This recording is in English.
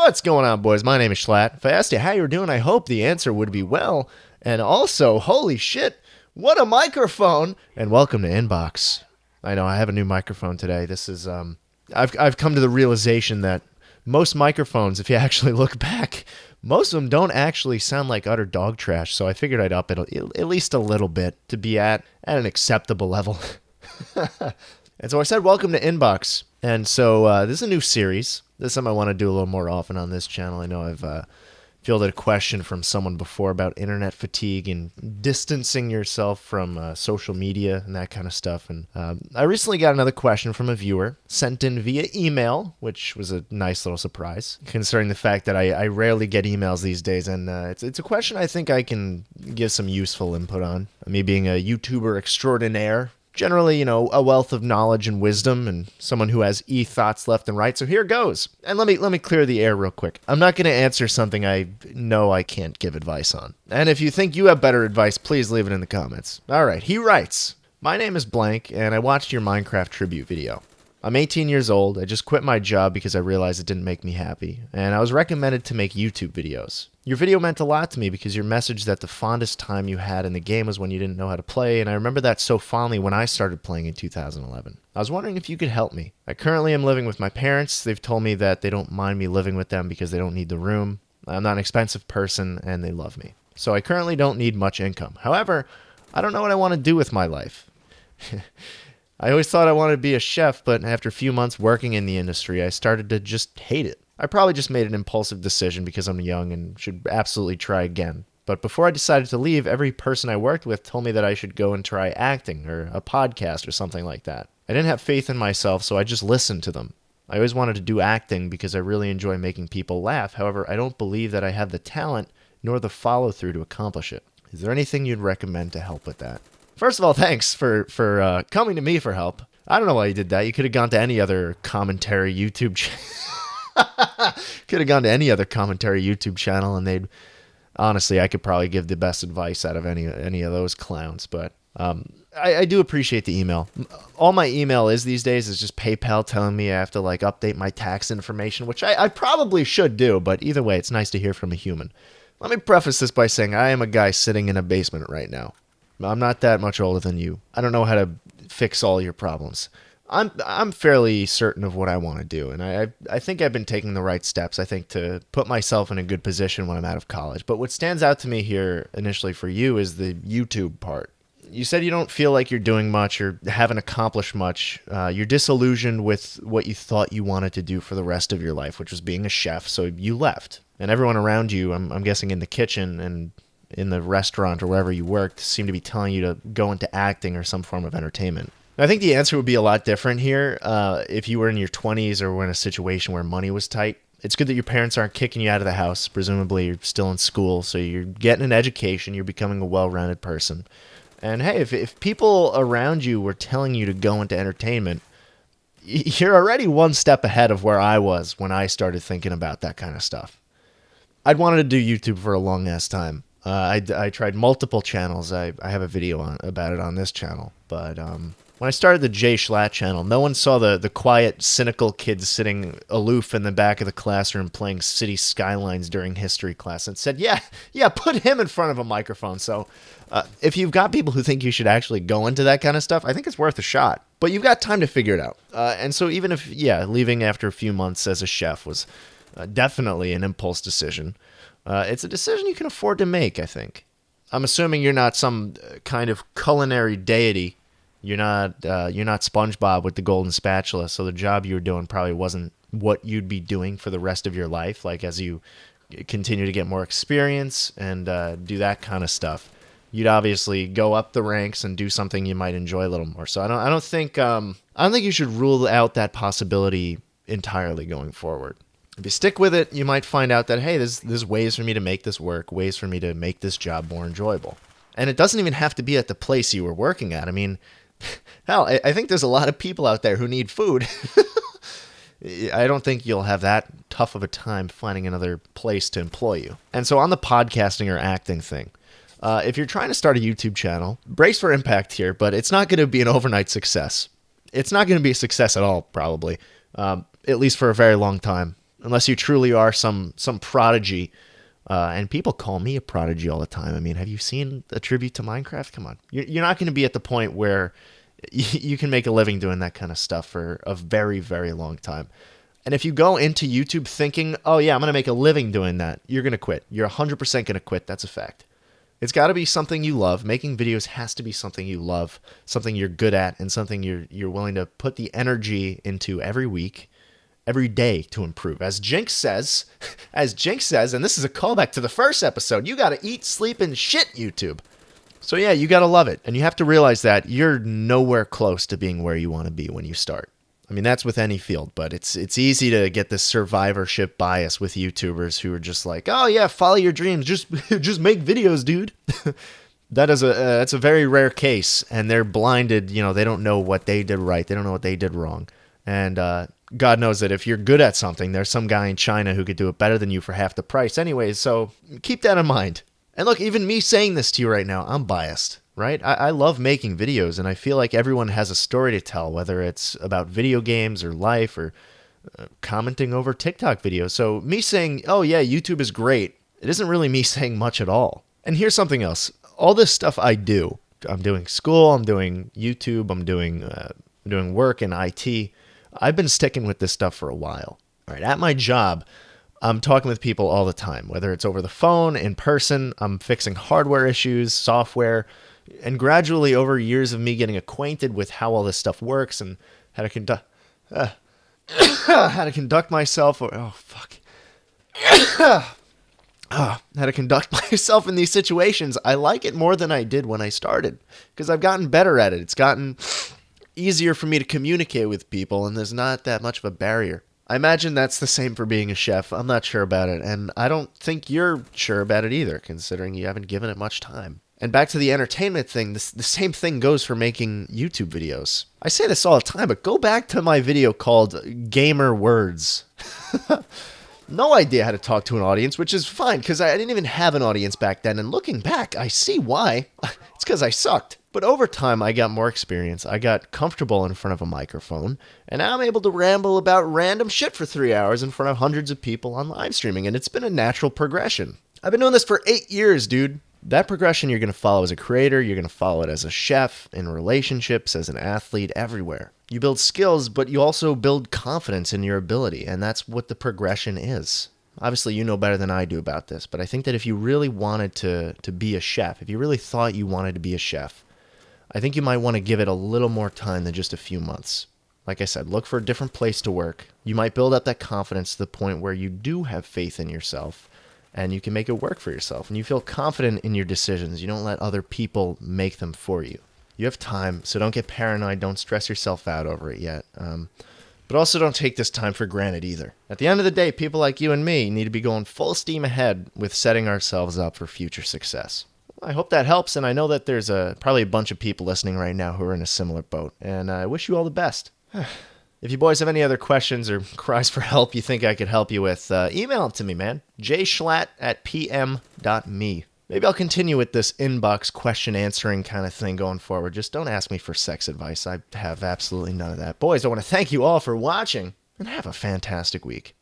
What's going on, boys? My name is Schlatt. If I asked you how you were doing, I hope the answer would be well. And also, holy shit, what a microphone! And welcome to Inbox. I know I have a new microphone today. This is I've come to the realization that most microphones, if you actually look back, most of them don't actually sound like utter dog trash. So I figured I'd up it at least a little bit to be at an acceptable level. And so I said, welcome to Inbox. And so this is a new series. This is something I want to do a little more often on this channel. I know I've fielded a question from someone before about internet fatigue and distancing yourself from social media and that kind of stuff. And I recently got another question from a viewer sent in via email, which was a nice little surprise, considering the fact that I rarely get emails these days. And it's a question I think I can give some useful input on. Me being a YouTuber extraordinaire, generally, a wealth of knowledge and wisdom and someone who has e-thoughts left and right. So here goes. And let me clear the air real quick. I'm not going to answer something I know I can't give advice on. And if you think you have better advice, please leave it in the comments. All right, he writes, "My name is blank and I watched your Minecraft tribute video. I'm 18 years old. I just quit my job because I realized it didn't make me happy, and I was recommended to make YouTube videos. Your video meant a lot to me because your message that the fondest time you had in the game was when you didn't know how to play, and I remember that so fondly when I started playing in 2011. I was wondering if you could help me. I currently am living with my parents. They've told me that they don't mind me living with them because they don't need the room. I'm not an expensive person, and they love me. So I currently don't need much income. However, I don't know what I want to do with my life." I always thought I wanted to be a chef, but after a few months working in the industry, I started to just hate it. I probably just made an impulsive decision because I'm young and should absolutely try again. But before I decided to leave, every person I worked with told me that I should go and try acting or a podcast or something like that. I didn't have faith in myself, so I just listened to them. I always wanted to do acting because I really enjoy making people laugh. However, I don't believe that I have the talent nor the follow-through to accomplish it. Is there anything you'd recommend to help with that? First of all, thanks for coming to me for help. I don't know why you did that. You could have gone to any other commentary YouTube channel. Could have gone to any other commentary YouTube channel, and they'd honestly, I could probably give the best advice out of any of those clowns. But I do appreciate the email. All my email is these days is just PayPal telling me I have to update my tax information, which I probably should do. But either way, it's nice to hear from a human. Let me preface this by saying I am a guy sitting in a basement right now. I'm not that much older than you. I don't know how to fix all your problems. I'm fairly certain of what I want to do, and I think I've been taking the right steps, I think, to put myself in a good position when I'm out of college. But what stands out to me here initially for you is the YouTube part. You said you don't feel like you're doing much or haven't accomplished much. You're disillusioned with what you thought you wanted to do for the rest of your life, which was being a chef, so you left. And everyone around you, I'm guessing in the kitchen and in the restaurant or wherever you worked, seem to be telling you to go into acting or some form of entertainment. I think the answer would be a lot different here if you were in your 20s or were in a situation where money was tight. It's good that your parents aren't kicking you out of the house. Presumably you're still in school, so you're getting an education, you're becoming a well-rounded person. And hey, if people around you were telling you to go into entertainment, you're already one step ahead of where I was when I started thinking about that kind of stuff. I'd wanted to do YouTube for a long-ass time. I tried multiple channels. I have a video about it on this channel. But when I started the Jay Schlatt channel, no one saw the quiet, cynical kids sitting aloof in the back of the classroom playing City Skylines during history class and said, yeah, put him in front of a microphone. So if you've got people who think you should actually go into that kind of stuff, I think it's worth a shot. But you've got time to figure it out. And so even if, leaving after a few months as a chef was definitely an impulse decision, it's a decision you can afford to make, I think. I'm assuming you're not some kind of culinary deity. You're not SpongeBob with the golden spatula, so the job you were doing probably wasn't what you'd be doing for the rest of your life, as you continue to get more experience and do that kind of stuff. You'd obviously go up the ranks and do something you might enjoy a little more. So I don't think you should rule out that possibility entirely going forward. If you stick with it, you might find out that, hey, there's ways for me to make this work, ways for me to make this job more enjoyable. And it doesn't even have to be at the place you were working at. I mean, hell, I think there's a lot of people out there who need food. I don't think you'll have that tough of a time finding another place to employ you. And so on the podcasting or acting thing, if you're trying to start a YouTube channel, brace for impact here, but it's not going to be an overnight success. It's not going to be a success at all, probably, at least for a very long time. unless you truly are some prodigy. And people call me a prodigy all the time. I mean, have you seen a tribute to Minecraft? Come on. You're not going to be at the point where you can make a living doing that kind of stuff for a very, very long time. And if you go into YouTube thinking, oh yeah, I'm going to make a living doing that, you're going to quit. You're 100% going to quit. That's a fact. It's got to be something you love. Making videos has to be something you love, something you're good at, and something you're willing to put the energy into every week, every day to improve. As Jinx says, and this is a callback to the first episode, you got to eat, sleep, and shit, YouTube. So yeah, you got to love it. And you have to realize that you're nowhere close to being where you want to be when you start. I mean, that's with any field, but it's easy to get this survivorship bias with YouTubers who are just like, oh yeah, follow your dreams, just make videos, dude. That's a very rare case, and they're blinded. You know, they don't know what they did right, they don't know what they did wrong, and God knows that if you're good at something, there's some guy in China who could do it better than you for half the price, anyways. So keep that in mind. And look, even me saying this to you right now, I'm biased. Right? I love making videos, and I feel like everyone has a story to tell, whether it's about video games or life or commenting over TikTok videos. So me saying, oh yeah, YouTube is great, it isn't really me saying much at all. And here's something else. All this stuff I do, I'm doing school, I'm doing YouTube, I'm doing work in IT. I've been sticking with this stuff for a while. All right, at my job, I'm talking with people all the time, whether it's over the phone, in person, I'm fixing hardware issues, software. And gradually, over years of me getting acquainted with how all this stuff works and how to conduct, myself, how to conduct myself in these situations, I like it more than I did when I started because I've gotten better at it. It's gotten easier for me to communicate with people, and there's not that much of a barrier. I imagine that's the same for being a chef. I'm not sure about it, and I don't think you're sure about it either, considering you haven't given it much time. And back to the entertainment thing, the same thing goes for making YouTube videos. I say this all the time, but go back to my video called Gamer Words. No idea how to talk to an audience, which is fine, because I didn't even have an audience back then. And looking back, I see why. It's because I sucked. But over time, I got more experience. I got comfortable in front of a microphone, and now I'm able to ramble about random shit for 3 hours in front of hundreds of people on live streaming, and it's been a natural progression. I've been doing this for 8 years, dude. That progression you're going to follow as a creator, you're going to follow it as a chef, in relationships, as an athlete, everywhere. You build skills, but you also build confidence in your ability, and that's what the progression is. Obviously, you know better than I do about this, but I think that if you really wanted to be a chef, if you really thought you wanted to be a chef, I think you might want to give it a little more time than just a few months. Like I said, look for a different place to work. You might build up that confidence to the point where you do have faith in yourself, and you can make it work for yourself, and you feel confident in your decisions. You don't let other people make them for you. You have time, so don't get paranoid. Don't stress yourself out over it yet. But also don't take this time for granted either. At the end of the day, people like you and me need to be going full steam ahead with setting ourselves up for future success. I hope that helps, and I know that there's probably a bunch of people listening right now who are in a similar boat, and I wish you all the best. If you boys have any other questions or cries for help you think I could help you with, email them to me, man. jschlatt@pm.me. Maybe I'll continue with this inbox question answering kind of thing going forward. Just don't ask me for sex advice. I have absolutely none of that. Boys, I want to thank you all for watching, and have a fantastic week.